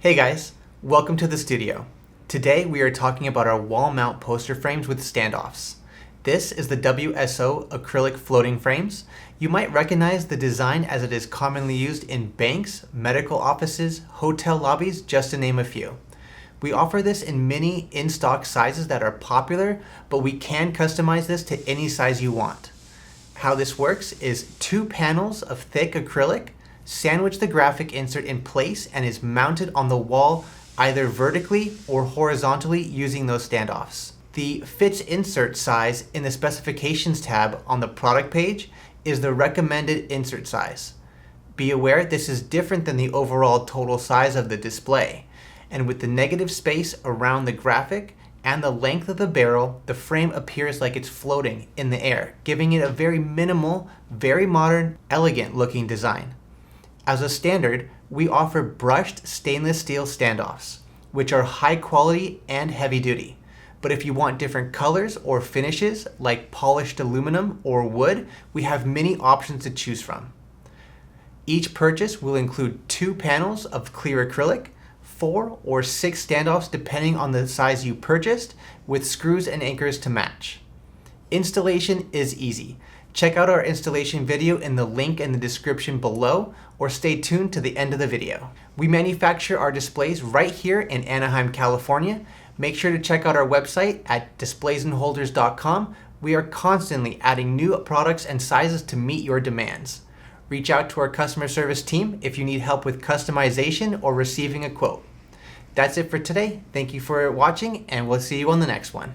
Hey guys, welcome to the studio. Today we are talking about our wall mount poster frames with standoffs. This is the WSO acrylic floating frames. You might recognize the design as it is commonly used in banks, medical offices, hotel lobbies, just to name a few. We offer this in many in-stock sizes that are popular, but we can customize this to any size you want. How this works is 2 panels of thick acrylic sandwich the graphic insert in place and is mounted on the wall either vertically or horizontally using those standoffs. The fits insert size in the specifications tab on the product page is the recommended insert size. Be aware this is different than the overall total size of the display, and with the negative space around the graphic and the length of the barrel, the frame appears like it's floating in the air, giving it a very minimal, very modern, elegant looking design. As a standard, we offer brushed stainless steel standoffs, which are high quality and heavy duty. But if you want different colors or finishes like polished aluminum or wood, we have many options to choose from. Each purchase will include 2 panels of clear acrylic, 4 or 6 standoffs depending on the size you purchased, with screws and anchors to match. Installation is easy. Check out our installation video in the link in the description below, or stay tuned to the end of the video. We manufacture our displays right here in Anaheim, California. Make sure to check out our website at displaysandholders.com. We are constantly adding new products and sizes to meet your demands. Reach out to our customer service team if you need help with customization or receiving a quote. That's it for today. Thank you for watching, and we'll see you on the next one.